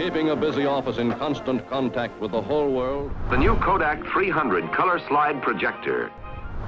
keeping a busy office in constant contact with the whole world. The new Kodak 300 color slide projector.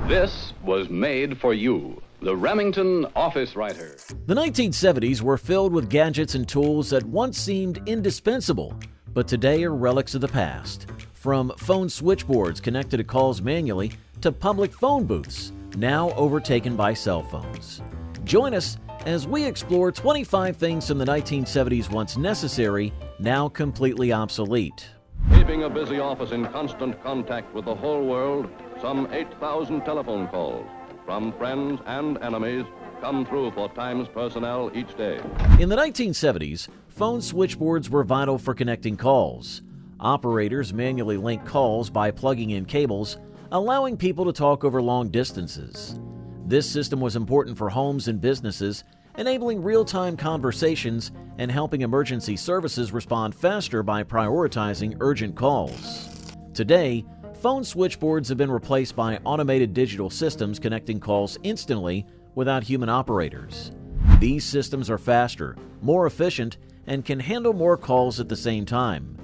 This was made for you, the Remington Office Writer. The 1970s were filled with gadgets and tools that once seemed indispensable, but today are relics of the past. From phone switchboards connected to calls manually to public phone booths, now overtaken by cell phones. Join us as we explore 25 things from the 1970s once necessary, now completely obsolete. Keeping a busy office in constant contact with the whole world, some 8,000 telephone calls from friends and enemies come through for Times personnel each day. In the 1970s, phone switchboards were vital for connecting calls. Operators manually linked calls by plugging in cables, allowing people to talk over long distances. This system was important for homes and businesses, enabling real-time conversations and helping emergency services respond faster by prioritizing urgent calls. Today, phone switchboards have been replaced by automated digital systems connecting calls instantly without human operators. These systems are faster, more efficient, and can handle more calls at the same time.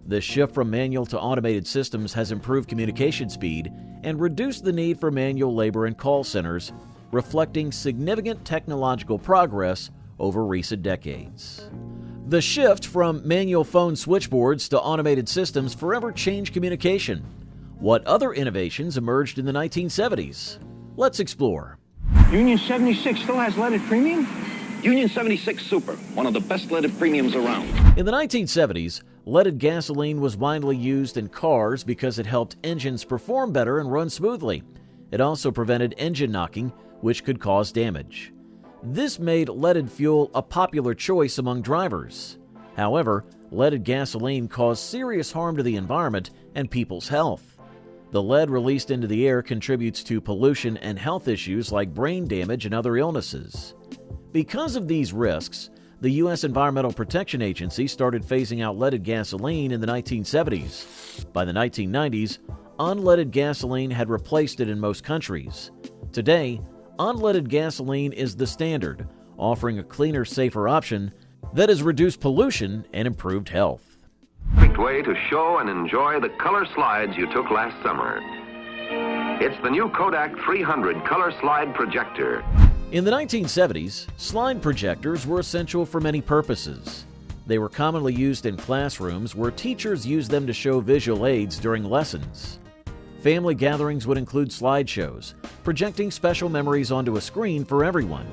The shift from manual to automated systems has improved communication speed and reduced the need for manual labor in call centers, reflecting significant technological progress over recent decades. The shift from manual phone switchboards to automated systems forever changed communication. What other innovations emerged in the 1970s? Let's explore. Union 76 still has leaded premium? Union 76 Super, one of the best leaded premiums around. In the 1970s, leaded gasoline was widely used in cars because it helped engines perform better and run smoothly. It also prevented engine knocking, which could cause damage. This made leaded fuel a popular choice among drivers. However, leaded gasoline caused serious harm to the environment and people's health. The lead released into the air contributes to pollution and health issues like brain damage and other illnesses. Because of these risks, the U.S. Environmental Protection Agency started phasing out leaded gasoline in the 1970s. By the 1990s, unleaded gasoline had replaced it in most countries. Today, unleaded gasoline is the standard, offering a cleaner, safer option that has reduced pollution and improved health. Perfect way to show and enjoy the color slides you took last summer. It's the new Kodak 300 color slide projector. In the 1970s, slide projectors were essential for many purposes. They were commonly used in classrooms where teachers used them to show visual aids during lessons. Family gatherings would include slideshows, projecting special memories onto a screen for everyone.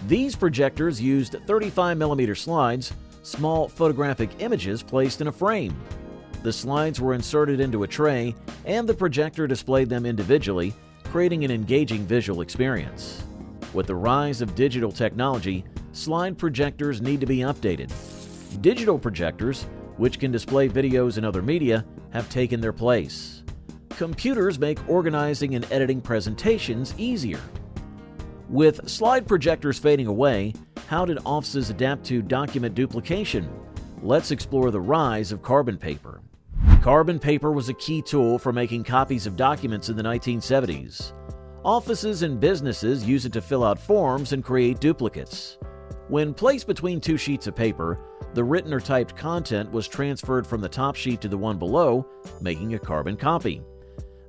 These projectors used 35mm slides, small photographic images placed in a frame. The slides were inserted into a tray, and the projector displayed them individually, creating an engaging visual experience. With the rise of digital technology, slide projectors need to be updated. Digital projectors, which can display videos and other media, have taken their place. Computers make organizing and editing presentations easier. With slide projectors fading away, how did offices adapt to document duplication? Let's explore the rise of carbon paper. Carbon paper was a key tool for making copies of documents in the 1970s. Offices and businesses use it to fill out forms and create duplicates. When placed between two sheets of paper, the written or typed content was transferred from the top sheet to the one below, making a carbon copy.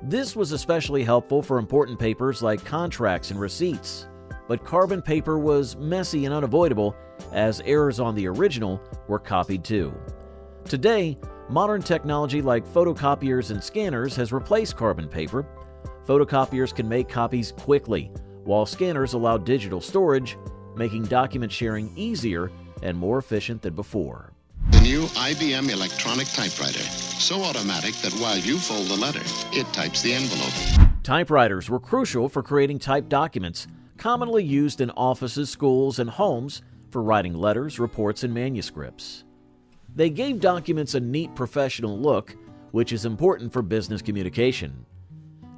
This was especially helpful for important papers like contracts and receipts. But carbon paper was messy and unavoidable, as errors on the original were copied too. Today, modern technology like photocopiers and scanners has replaced carbon paper. Photocopiers can make copies quickly, while scanners allow digital storage, making document sharing easier and more efficient than before. The new IBM electronic typewriter, so automatic that while you fold the letter, it types the envelope. Typewriters were crucial for creating typed documents, commonly used in offices, schools, and homes for writing letters, reports, and manuscripts. They gave documents a neat professional look, which is important for business communication.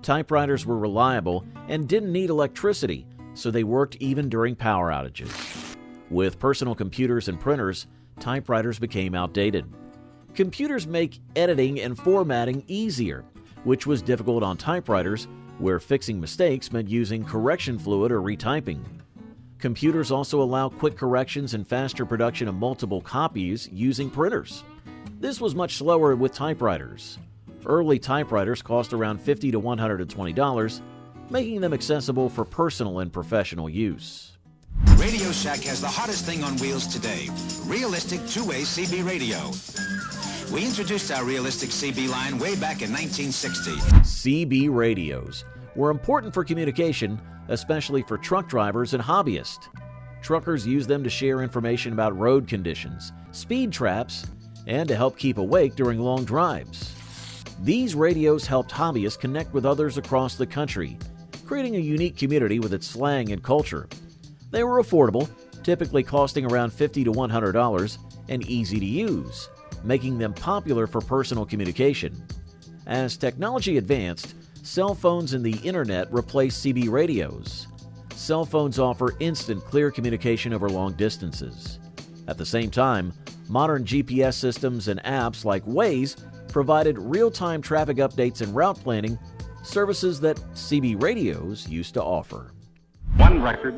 Typewriters were reliable and didn't need electricity, so they worked even during power outages. With personal computers and printers, typewriters became outdated. Computers make editing and formatting easier, which was difficult on typewriters, where fixing mistakes meant using correction fluid or retyping. Computers also allow quick corrections and faster production of multiple copies using printers. This was much slower with typewriters. Early typewriters cost around $50 to $120, making them accessible for personal and professional use. Radio Shack has the hottest thing on wheels today, realistic two-way CB radio. We introduced our realistic CB line way back in 1960. CB radios were important for communication, especially for truck drivers and hobbyists. Truckers used them to share information about road conditions, speed traps, and to help keep awake during long drives. These radios helped hobbyists connect with others across the country, creating a unique community with its slang and culture. They were affordable, typically costing around $50 to $100, and easy to use, making them popular for personal communication. As technology advanced, cell phones and the internet replaced CB radios. Cell phones offer instant, clear communication over long distances. At the same time, modern GPS systems and apps like Waze provided real-time traffic updates and route planning, services that CB radios used to offer. One record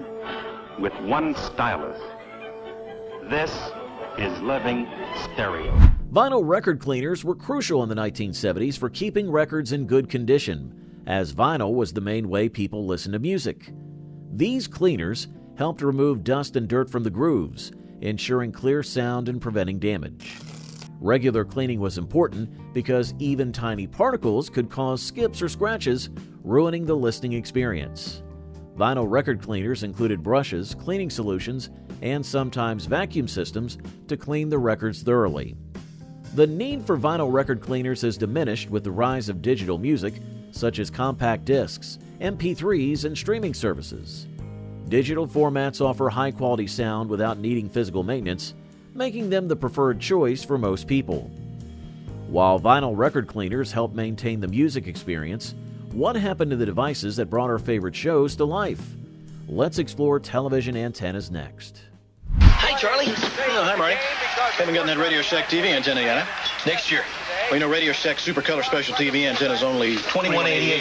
with one stylus. This is living stereo. Vinyl record cleaners were crucial in the 1970s for keeping records in good condition, as vinyl was the main way people listened to music. These cleaners helped remove dust and dirt from the grooves, ensuring clear sound and preventing damage. Regular cleaning was important because even tiny particles could cause skips or scratches, ruining the listening experience. Vinyl record cleaners included brushes, cleaning solutions, and sometimes vacuum systems to clean the records thoroughly. The need for vinyl record cleaners has diminished with the rise of digital music, such as compact discs, MP3s, and streaming services. Digital formats offer high-quality sound without needing physical maintenance, making them the preferred choice for most people. While vinyl record cleaners help maintain the music experience, what happened to the devices that brought our favorite shows to life? Let's explore television antennas next. Hi, Charlie. Oh, hi, Marty. Haven't gotten that Radio Shack TV antenna yet, huh? Next year. Well, you know, Radio Shack Super Color Special TV antenna is only $21.88.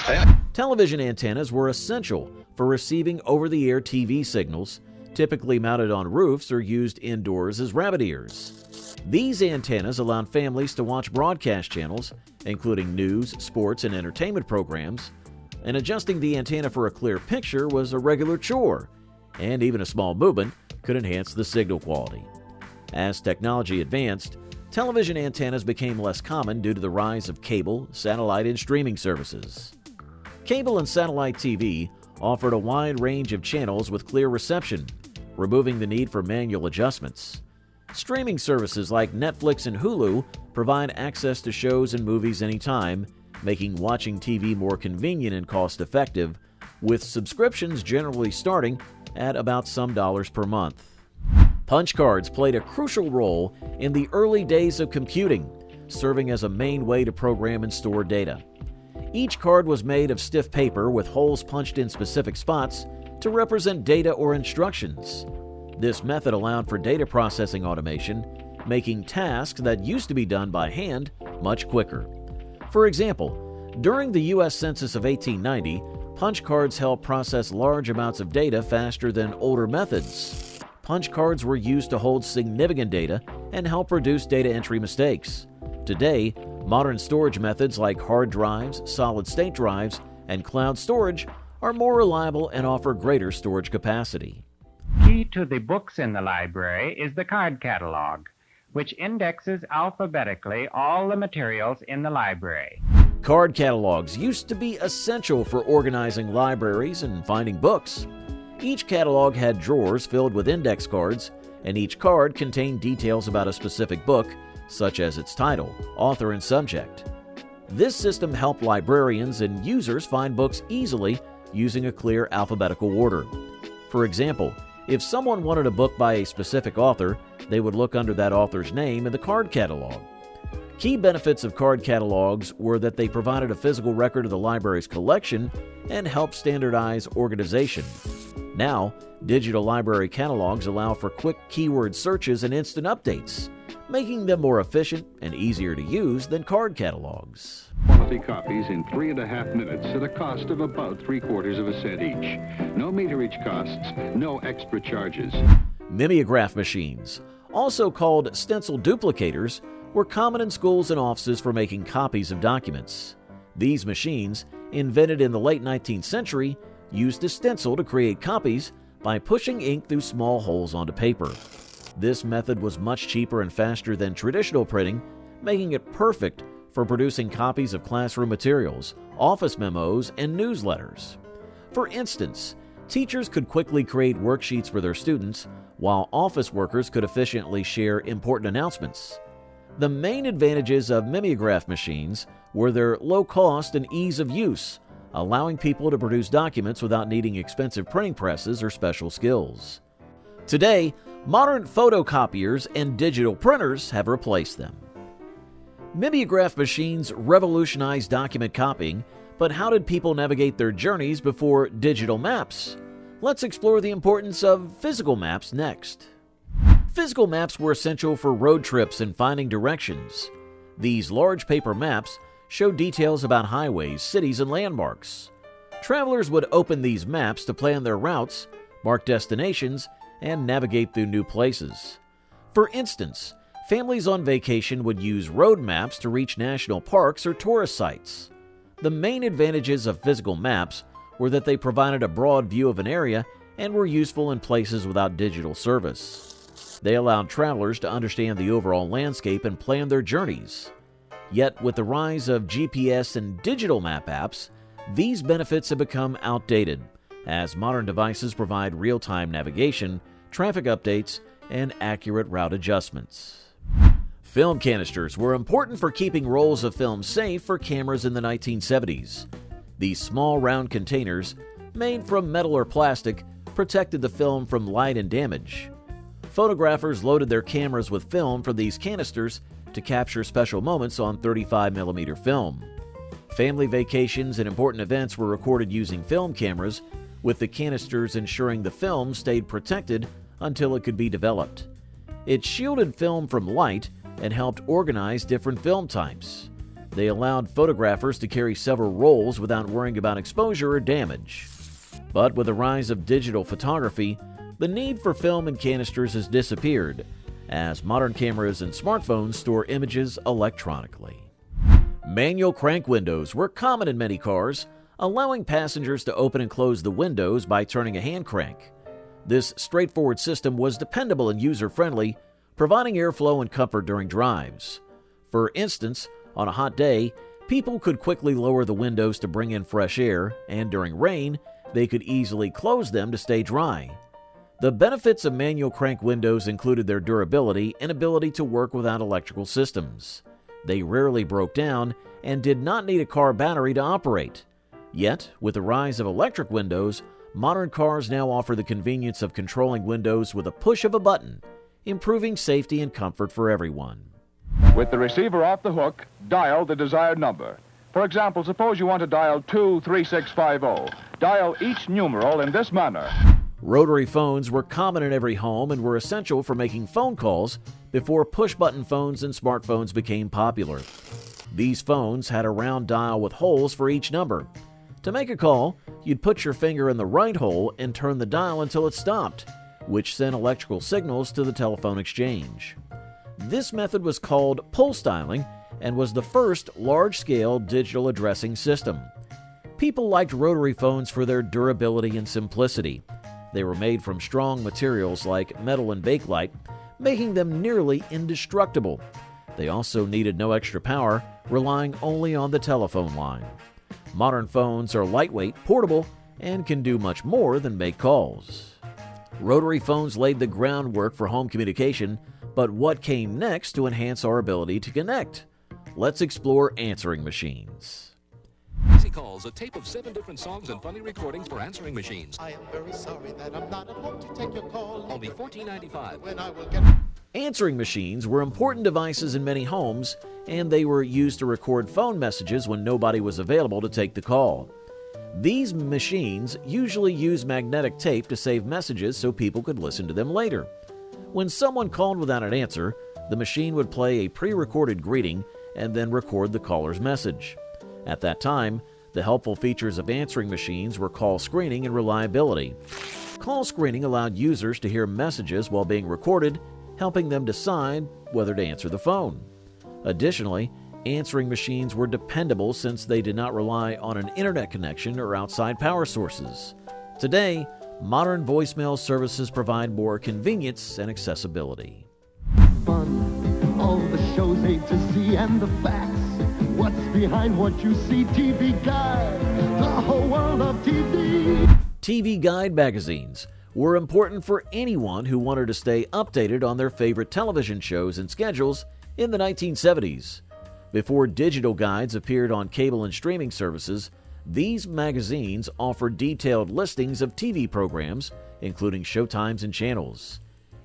Yeah. Television antennas were essential for receiving over-the-air TV signals, typically mounted on roofs or used indoors as rabbit ears. These antennas allowed families to watch broadcast channels, including news, sports, and entertainment programs, and adjusting the antenna for a clear picture was a regular chore, and even a small movement could enhance the signal quality. As technology advanced, television antennas became less common due to the rise of cable, satellite, and streaming services. Cable and satellite TV offered a wide range of channels with clear reception, removing the need for manual adjustments. Streaming services like Netflix and Hulu provide access to shows and movies anytime, making watching TV more convenient and cost-effective, with subscriptions generally starting at about some dollars per month. Punch cards played a crucial role in the early days of computing, serving as a main way to program and store data. Each card was made of stiff paper with holes punched in specific spots to represent data or instructions. This method allowed for data processing automation, making tasks that used to be done by hand much quicker. For example, during the U.S. Census of 1890, punch cards helped process large amounts of data faster than older methods. Punch cards were used to hold significant data and help reduce data entry mistakes. Today, modern storage methods like hard drives, solid-state drives, and cloud storage are more reliable and offer greater storage capacity. Key to the books in the library is the card catalog, which indexes alphabetically all the materials in the library. Card catalogs used to be essential for organizing libraries and finding books. Each catalog had drawers filled with index cards, and each card contained details about a specific book, such as its title, author, and subject. This system helped librarians and users find books easily using a clear alphabetical order. For example, if someone wanted a book by a specific author, they would look under that author's name in the card catalog. Key benefits of card catalogs were that they provided a physical record of the library's collection and helped standardize organization. Now, digital library catalogs allow for quick keyword searches and instant updates, making them more efficient and easier to use than card catalogs. One of high-quality copies in 3.5 minutes at a cost of about 3/4 cent each. No meterage costs, no extra charges. Mimeograph machines, also called stencil duplicators, were common in schools and offices for making copies of documents. These machines, invented in the late 19th century, used a stencil to create copies by pushing ink through small holes onto paper. This method was much cheaper and faster than traditional printing, making it perfect for producing copies of classroom materials, office memos, and newsletters. For instance, teachers could quickly create worksheets for their students, while office workers could efficiently share important announcements. The main advantages of mimeograph machines were their low cost and ease of use, allowing people to produce documents without needing expensive printing presses or special skills. Today, modern photocopiers and digital printers have replaced them. Mimeograph machines revolutionized document copying, but how did people navigate their journeys before digital maps? Let's explore the importance of physical maps next. Physical maps were essential for road trips and finding directions. These large paper maps show details about highways, cities, and landmarks. Travelers would open these maps to plan their routes, mark destinations, and navigate through new places. For instance, families on vacation would use road maps to reach national parks or tourist sites. The main advantages of physical maps were that they provided a broad view of an area and were useful in places without digital service. They allowed travelers to understand the overall landscape and plan their journeys. Yet, with the rise of GPS and digital map apps, these benefits have become outdated, as modern devices provide real-time navigation, traffic updates, and accurate route adjustments. Film canisters were important for keeping rolls of film safe for cameras in the 1970s. These small round containers, made from metal or plastic, protected the film from light and damage. Photographers loaded their cameras with film from these canisters to capture special moments on 35mm film. Family vacations and important events were recorded using film cameras, with the canisters ensuring the film stayed protected until it could be developed. It shielded film from light and helped organize different film types. They allowed photographers to carry several rolls without worrying about exposure or damage. But with the rise of digital photography, the need for film in canisters has disappeared, as modern cameras and smartphones store images electronically. Manual crank windows were common in many cars, allowing passengers to open and close the windows by turning a hand crank. This straightforward system was dependable and user-friendly, providing airflow and comfort during drives. For instance, on a hot day, people could quickly lower the windows to bring in fresh air, and during rain, they could easily close them to stay dry. The benefits of manual crank windows included their durability and ability to work without electrical systems. They rarely broke down and did not need a car battery to operate. Yet, with the rise of electric windows, modern cars now offer the convenience of controlling windows with a push of a button, improving safety and comfort for everyone. With the receiver off the hook, dial the desired number. For example, suppose you want to dial 23650. Dial each numeral in this manner. Rotary phones were common in every home and were essential for making phone calls before push-button phones and smartphones became popular. These phones had a round dial with holes for each number. To make a call, you'd put your finger in the right hole and turn the dial until it stopped, which sent electrical signals to the telephone exchange. This method was called pulse dialing and was the first large-scale digital addressing system. People liked rotary phones for their durability and simplicity. They were made from strong materials like metal and bakelite, making them nearly indestructible. They also needed no extra power, relying only on the telephone line. Modern phones are lightweight, portable, and can do much more than make calls. Rotary phones laid the groundwork for home communication, but what came next to enhance our ability to connect? Let's explore answering machines. Easy Calls, a tape of 7 different songs and funny recordings for answering machines. I am very sorry that I'm not at home to take your call. Only $14.95. When I will get... Answering machines were important devices in many homes, and they were used to record phone messages when nobody was available to take the call. These machines usually used magnetic tape to save messages so people could listen to them later. When someone called without an answer, the machine would play a pre-recorded greeting and then record the caller's message. At that time, the helpful features of answering machines were call screening and reliability. Call screening allowed users to hear messages while being recorded, helping them decide whether to answer the phone. Additionally, answering machines were dependable since they did not rely on an internet connection or outside power sources. Today, modern voicemail services provide more convenience and accessibility. Fun, all the shows A to Z and the facts. What's behind what you see? TV Guide, the whole world of TV. TV Guide magazines were important for anyone who wanted to stay updated on their favorite television shows and schedules in the 1970s. Before digital guides appeared on cable and streaming services, these magazines offered detailed listings of TV programs, including showtimes and channels.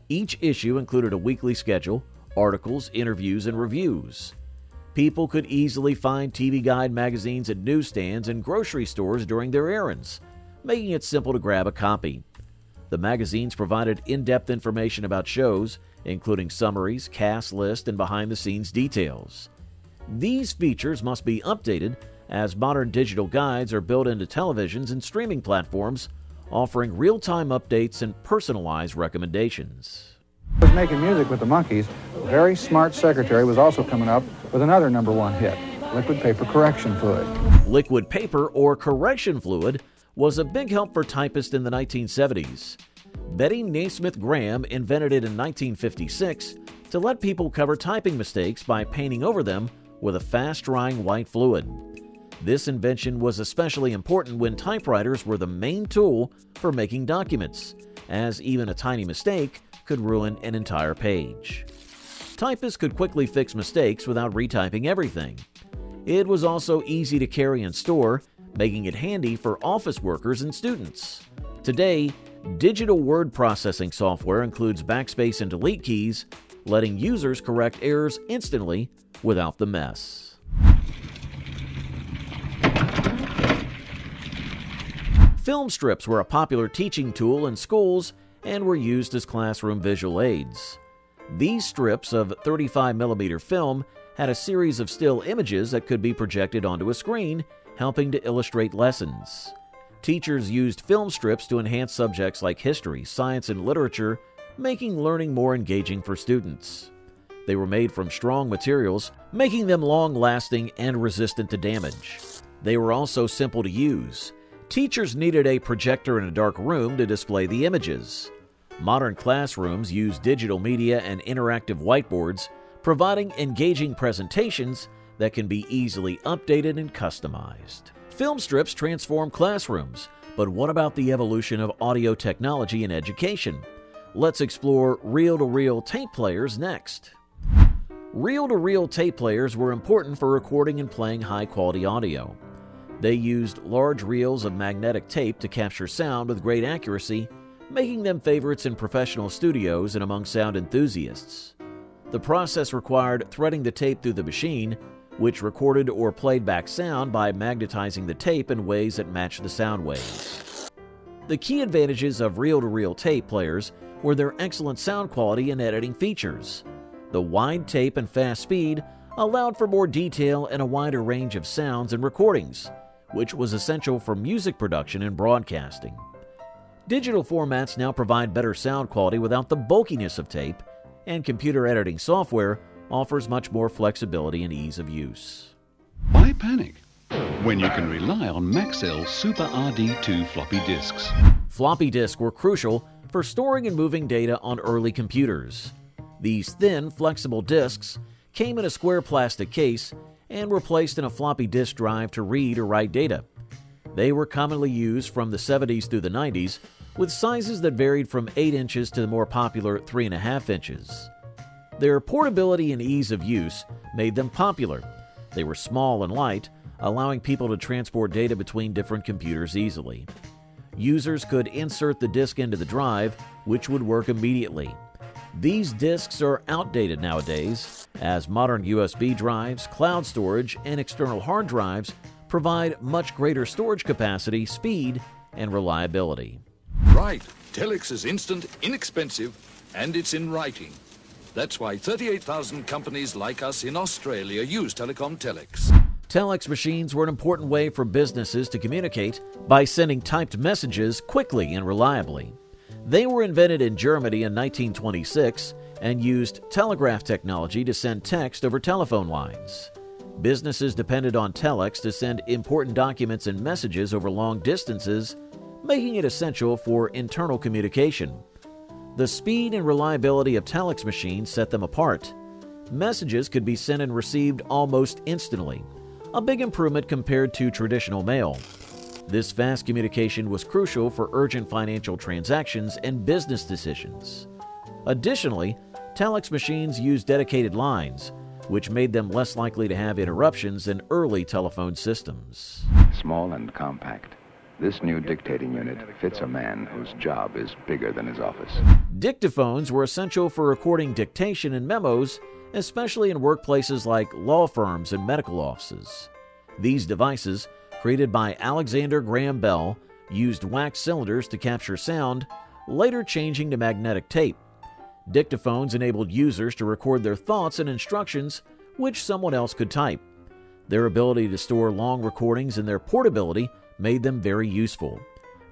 Each issue included a weekly schedule, articles, interviews, and reviews. People could easily find TV Guide magazines at newsstands and grocery stores during their errands, making it simple to grab a copy. The magazines provided in-depth information about shows, including summaries, cast list, and behind-the-scenes details. These features must be updated as modern digital guides are built into televisions and streaming platforms, offering real-time updates and personalized recommendations. Was making music with the Monkees. A very smart secretary was also coming up with another #1 hit, liquid paper correction fluid. Liquid paper or correction fluid was a big help for typists in the 1970s. Betty Naismith Graham invented it in 1956 to let people cover typing mistakes by painting over them with a fast-drying white fluid. This invention was especially important when typewriters were the main tool for making documents, as even a tiny mistake could ruin an entire page. Typists could quickly fix mistakes without retyping everything. It was also easy to carry and store, making it handy for office workers and students. Today, digital word processing software includes backspace and delete keys, letting users correct errors instantly without the mess. Film strips were a popular teaching tool in schools and were used as classroom visual aids. These strips of 35mm film had a series of still images that could be projected onto a screen, helping to illustrate lessons. Teachers used film strips to enhance subjects like history, science, and literature, making learning more engaging for students. They were made from strong materials, making them long-lasting and resistant to damage. They were also simple to use. Teachers needed a projector in a dark room to display the images. Modern classrooms use digital media and interactive whiteboards, providing engaging presentations that can be easily updated and customized. Film strips transform classrooms, but what about the evolution of audio technology in education? Let's explore reel-to-reel tape players next. Reel-to-reel tape players were important for recording and playing high-quality audio. They used large reels of magnetic tape to capture sound with great accuracy, making them favorites in professional studios and among sound enthusiasts. The process required threading the tape through the machine, which recorded or played back sound by magnetizing the tape in ways that matched the sound waves. The key advantages of reel-to-reel tape players were their excellent sound quality and editing features. The wide tape and fast speed allowed for more detail and a wider range of sounds and recordings, which was essential for music production and broadcasting. Digital formats now provide better sound quality without the bulkiness of tape, and computer editing software offers much more flexibility and ease of use. Why panic when you can rely on Maxell's Super RD2 floppy disks? Floppy disks were crucial for storing and moving data on early computers. These thin, flexible disks came in a square plastic case and were placed in a floppy disk drive to read or write data. They were commonly used from the 70s through the 90s, with sizes that varied from 8 inches to the more popular 3.5 inches. Their portability and ease of use made them popular. They were small and light, allowing people to transport data between different computers easily. Users could insert the disk into the drive, which would work immediately. These disks are outdated nowadays, as modern USB drives, cloud storage, and external hard drives provide much greater storage capacity, speed, and reliability. Right. Telex is instant, inexpensive, and it's in writing. That's why 38,000 companies like us in Australia use Telecom Telex. Telex machines were an important way for businesses to communicate by sending typed messages quickly and reliably. They were invented in Germany in 1926 and used telegraph technology to send text over telephone lines. Businesses depended on telex to send important documents and messages over long distances, making it essential for internal communication. The speed and reliability of telex machines set them apart. Messages could be sent and received almost instantly, a big improvement compared to traditional mail. This fast communication was crucial for urgent financial transactions and business decisions. Additionally, telex machines used dedicated lines, which made them less likely to have interruptions than early telephone systems. Small and compact. This new dictating unit fits a man whose job is bigger than his office. Dictaphones were essential for recording dictation and memos, especially in workplaces like law firms and medical offices. These devices, created by Alexander Graham Bell, used wax cylinders to capture sound, later changing to magnetic tape. Dictaphones enabled users to record their thoughts and instructions, which someone else could type. Their ability to store long recordings and their portability made them very useful.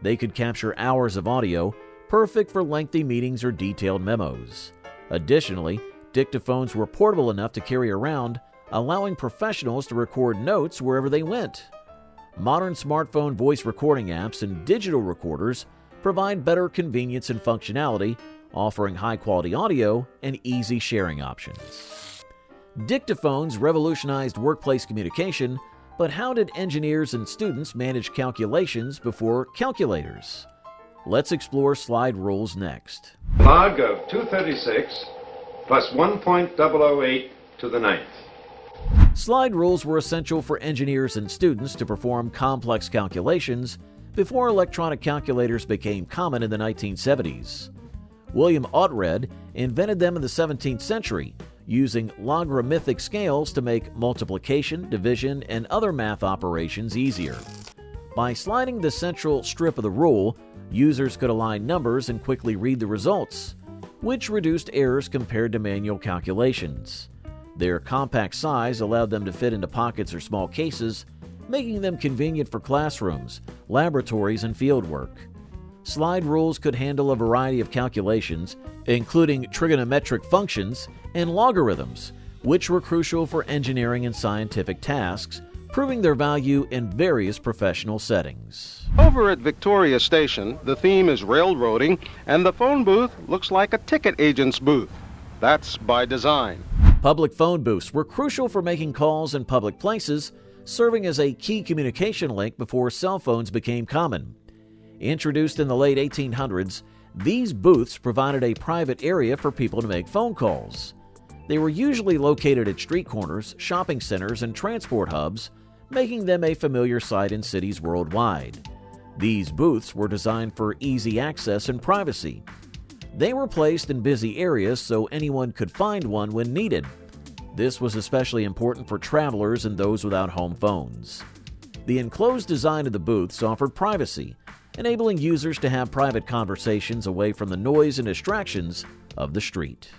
They could capture hours of audio, perfect for lengthy meetings or detailed memos. Additionally, dictaphones were portable enough to carry around, allowing professionals to record notes wherever they went. Modern smartphone voice recording apps and digital recorders provide better convenience and functionality, offering high-quality audio and easy sharing options. Dictaphones revolutionized workplace communication, but how did engineers and students manage calculations before calculators? Let's explore slide rules next. Log of 236 plus 1.008 to the ninth. Slide rules were essential for engineers and students to perform complex calculations before electronic calculators became common in the 1970s. William Oughtred invented them in the 17th century, using logarithmic scales to make multiplication, division, and other math operations easier. By sliding the central strip of the rule, users could align numbers and quickly read the results, which reduced errors compared to manual calculations. Their compact size allowed them to fit into pockets or small cases, making them convenient for classrooms, laboratories, and fieldwork. Slide rules could handle a variety of calculations, including trigonometric functions and logarithms, which were crucial for engineering and scientific tasks, proving their value in various professional settings. Over at Victoria Station, the theme is railroading, and the phone booth looks like a ticket agent's booth. That's by design. Public phone booths were crucial for making calls in public places, serving as a key communication link before cell phones became common. Introduced in the late 1800s, these booths provided a private area for people to make phone calls. They were usually located at street corners, shopping centers, and transport hubs, making them a familiar sight in cities worldwide. These booths were designed for easy access and privacy. They were placed in busy areas so anyone could find one when needed. This was especially important for travelers and those without home phones. The enclosed design of the booths offered privacy, enabling users to have private conversations away from the noise and distractions of the street.